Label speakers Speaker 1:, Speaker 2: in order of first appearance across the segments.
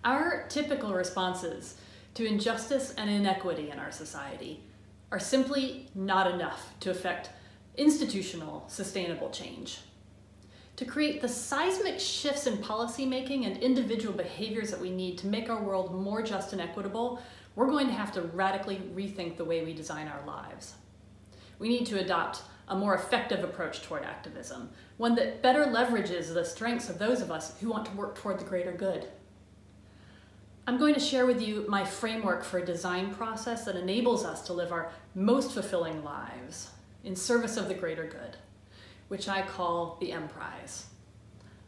Speaker 1: Our typical responses to injustice and inequity in our society are simply not enough to affect institutional, sustainable change. To create the seismic shifts in policymaking and individual behaviors that we need to make our world more just and equitable, we're going to have to radically rethink the way we design our lives. We need to adopt a more effective approach toward activism, one that better leverages the strengths of those of us who want to work toward the greater good. I'm going to share with you my framework for a design process that enables us to live our most fulfilling lives in service of the greater good, which I call the Emprise.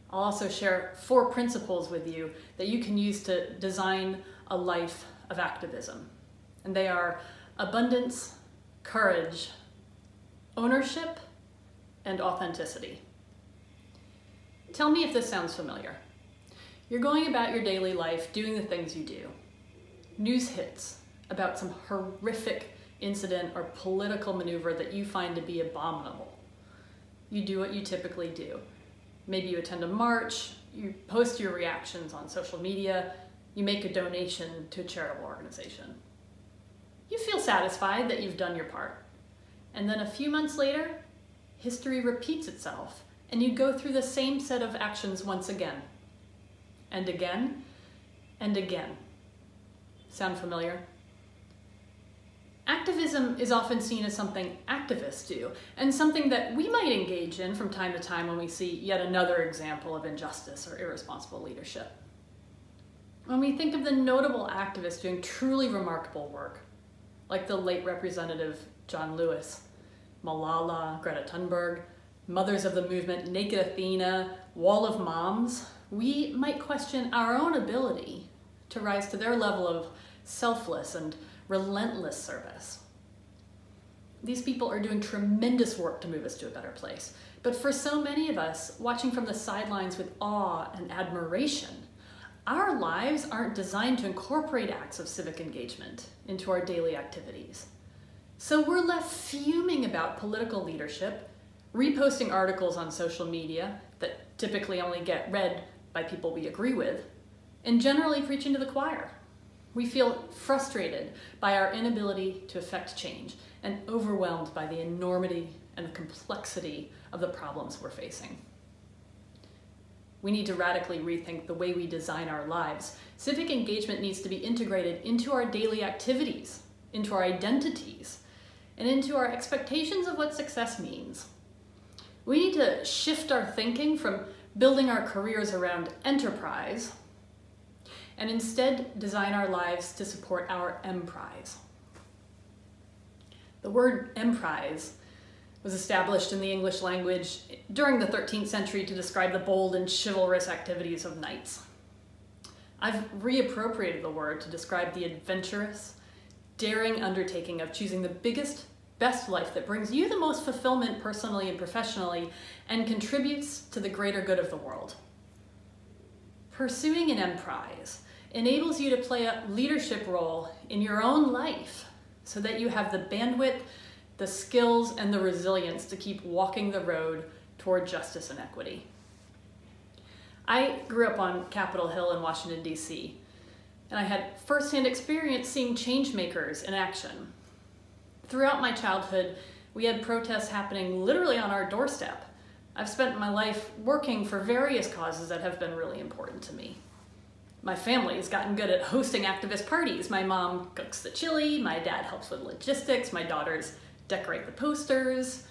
Speaker 1: I'll also share 4 principles with you that you can use to design a life of activism. And they are abundance, courage, ownership, and authenticity. Tell me if this sounds familiar. You're going about your daily life doing the things you do. News hits about some horrific incident or political maneuver that you find to be abominable. You do what you typically do. Maybe you attend a march, you post your reactions on social media, you make a donation to a charitable organization. You feel satisfied that you've done your part. And then a few months later, history repeats itself, and you go through the same set of actions once again. And again, and again. Sound familiar? Activism is often seen as something activists do, and something that we might engage in from time to time when we see yet another example of injustice or irresponsible leadership. When we think of the notable activists doing truly remarkable work, like the late Representative John Lewis, Malala, Greta Thunberg, mothers of the movement, Naked Athena, Wall of Moms, we might question our own ability to rise to their level of selfless and relentless service. These people are doing tremendous work to move us to a better place. But for so many of us, watching from the sidelines with awe and admiration, our lives aren't designed to incorporate acts of civic engagement into our daily activities. So we're left fuming about political leadership, reposting articles on social media that typically only get read by people we agree with, and generally preaching to the choir. We feel frustrated by our inability to affect change and overwhelmed by the enormity and the complexity of the problems we're facing. We need to radically rethink the way we design our lives. Civic engagement needs to be integrated into our daily activities, into our identities, and into our expectations of what success means. We need to shift our thinking from building our careers around enterprise and instead design our lives to support our emprise. The word emprise was established in the English language during the 13th century to describe the bold and chivalrous activities of knights. I've reappropriated the word to describe the adventurous, daring undertaking of choosing the biggest, best life that brings you the most fulfillment personally and professionally and contributes to the greater good of the world. Pursuing an emprise enables you to play a leadership role in your own life so that you have the bandwidth, the skills, and the resilience to keep walking the road toward justice and equity. I grew up on Capitol Hill in Washington, D.C., and I had firsthand experience seeing change makers in action. Throughout my childhood, we had protests happening literally on our doorstep. I've spent my life working for various causes that have been really important to me. My family has gotten good at hosting activist parties. My mom cooks the chili, my dad helps with logistics, my daughters decorate the posters.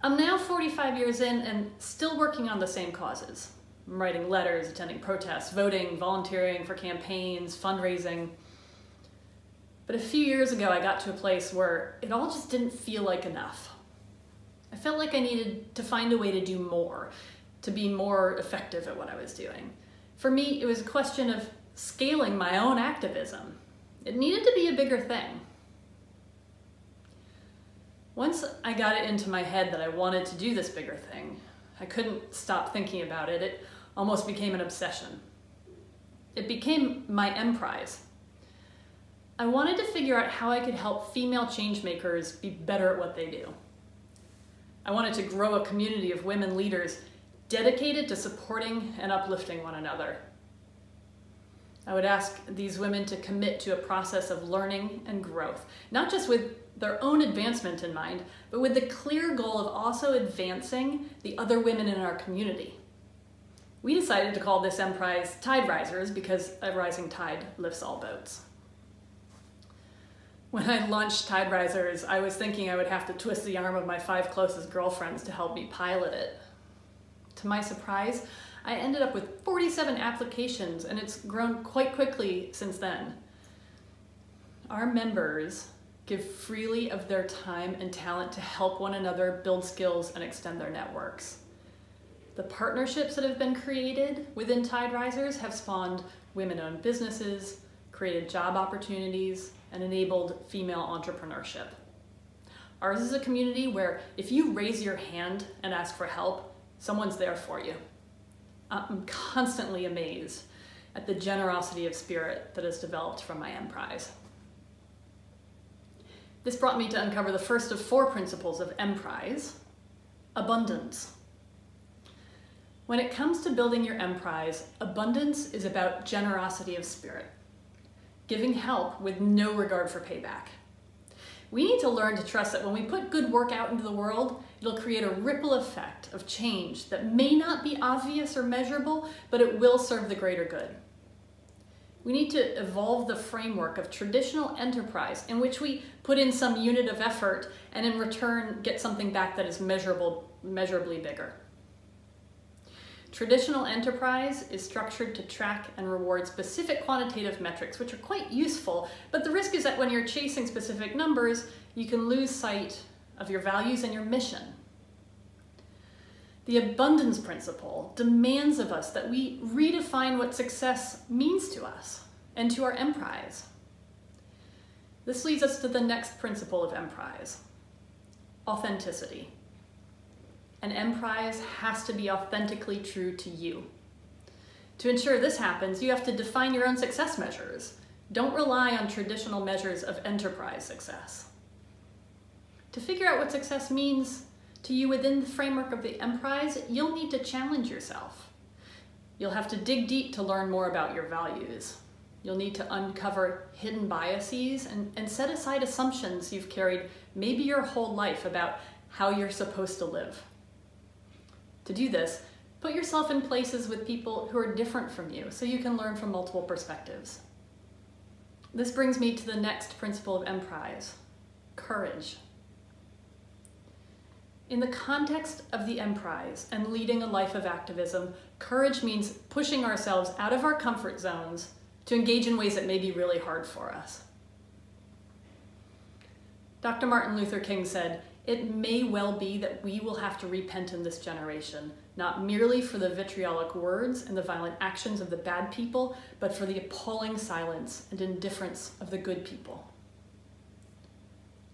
Speaker 1: I'm now 45 years in and still working on the same causes. I'm writing letters, attending protests, voting, volunteering for campaigns, fundraising. But a few years ago, I got to a place where it all just didn't feel like enough. I felt like I needed to find a way to do more, to be more effective at what I was doing. For me, it was a question of scaling my own activism. It needed to be a bigger thing. Once I got it into my head that I wanted to do this bigger thing, I couldn't stop thinking about it. It almost became an obsession. It became my emprise. I wanted to figure out how I could help female change makers be better at what they do. I wanted to grow a community of women leaders dedicated to supporting and uplifting one another. I would ask these women to commit to a process of learning and growth, not just with their own advancement in mind, but with the clear goal of also advancing the other women in our community. We decided to call this Emprise Tide Risers because a rising tide lifts all boats. When I launched Tide Risers, I was thinking I would have to twist the arm of my 5 closest girlfriends to help me pilot it. To my surprise, I ended up with 47 applications, and it's grown quite quickly since then. Our members give freely of their time and talent to help one another build skills and extend their networks. The partnerships that have been created within Tide Risers have spawned women-owned businesses, created job opportunities, and enabled female entrepreneurship. Ours is a community where if you raise your hand and ask for help, someone's there for you. I'm constantly amazed at the generosity of spirit that has developed from my Emprise. This brought me to uncover the first of 4 principles of Emprise: abundance. When it comes to building your Emprise, abundance is about generosity of spirit, giving help with no regard for payback. We need to learn to trust that when we put good work out into the world, it'll create a ripple effect of change that may not be obvious or measurable, but it will serve the greater good. We need to evolve the framework of traditional enterprise in which we put in some unit of effort and in return get something back that is measurably bigger. Traditional enterprise is structured to track and reward specific quantitative metrics, which are quite useful, but the risk is that when you're chasing specific numbers, you can lose sight of your values and your mission. The abundance principle demands of us that we redefine what success means to us and to our Emprise. This leads us to the next principle of Emprise: authenticity. An Emprise has to be authentically true to you. To ensure this happens, you have to define your own success measures. Don't rely on traditional measures of enterprise success. To figure out what success means to you within the framework of the Emprise, you'll need to challenge yourself. You'll have to dig deep to learn more about your values. You'll need to uncover hidden biases and set aside assumptions you've carried maybe your whole life about how you're supposed to live. To do this, put yourself in places with people who are different from you so you can learn from multiple perspectives. This brings me to the next principle of Emprise: courage. In the context of the Emprise and leading a life of activism, courage means pushing ourselves out of our comfort zones to engage in ways that may be really hard for us. Dr. Martin Luther King said, "It may well be that we will have to repent in this generation, not merely for the vitriolic words and the violent actions of the bad people, but for the appalling silence and indifference of the good people."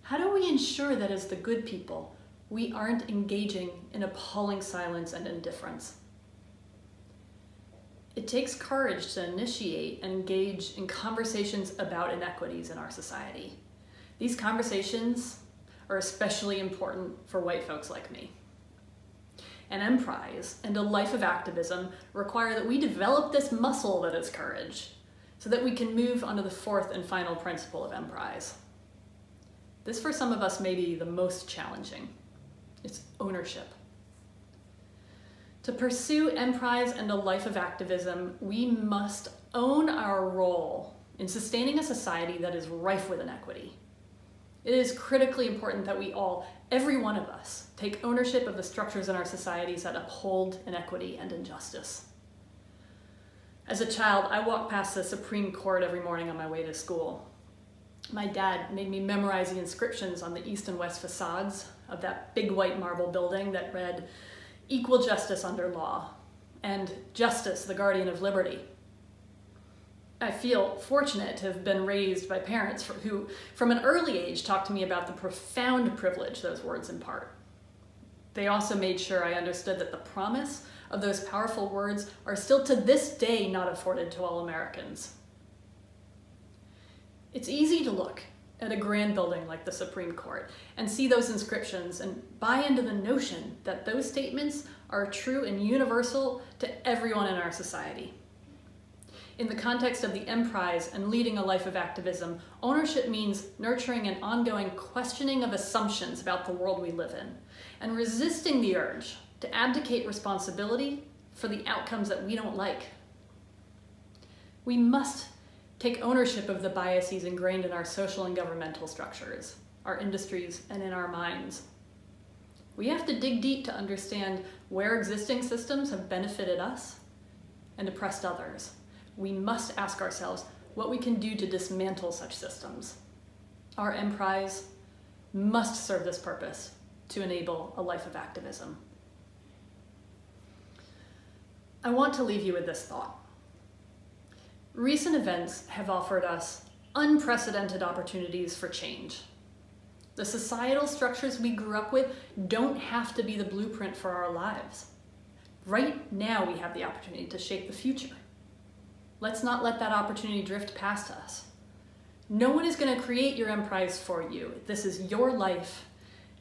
Speaker 1: How do we ensure that as the good people, we aren't engaging in appalling silence and indifference? It takes courage to initiate and engage in conversations about inequities in our society. These conversations are especially important for white folks like me. An Emprise and a life of activism require that we develop this muscle that is courage, so that we can move on to the 4th and final principle of Emprise. This, for some of us, may be the most challenging. It's ownership. To pursue Emprise and a life of activism, we must own our role in sustaining a society that is rife with inequity. It is critically important that we all, every one of us, take ownership of the structures in our societies that uphold inequity and injustice. As a child, I walked past the Supreme Court every morning on my way to school. My dad made me memorize the inscriptions on the east and west facades of that big white marble building that read, "Equal justice under law," and "Justice, the guardian of liberty." I feel fortunate to have been raised by parents who, from an early age, talked to me about the profound privilege those words impart. They also made sure I understood that the promise of those powerful words are still to this day not afforded to all Americans. It's easy to look at a grand building like the Supreme Court and see those inscriptions and buy into the notion that those statements are true and universal to everyone in our society. In the context of the Emprise and leading a life of activism, ownership means nurturing an ongoing questioning of assumptions about the world we live in, and resisting the urge to abdicate responsibility for the outcomes that we don't like. We must take ownership of the biases ingrained in our social and governmental structures, our industries, and in our minds. We have to dig deep to understand where existing systems have benefited us and oppressed others. We must ask ourselves what we can do to dismantle such systems. Our Emprise must serve this purpose to enable a life of activism. I want to leave you with this thought. Recent events have offered us unprecedented opportunities for change. The societal structures we grew up with don't have to be the blueprint for our lives. Right now we have the opportunity to shape the future. Let's not let that opportunity drift past us. No one is going to create your Emprise for you. This is your life,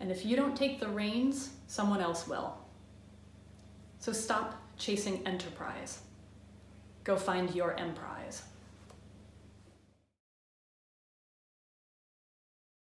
Speaker 1: and if you don't take the reins, someone else will. So stop chasing enterprise. Go find your Emprise.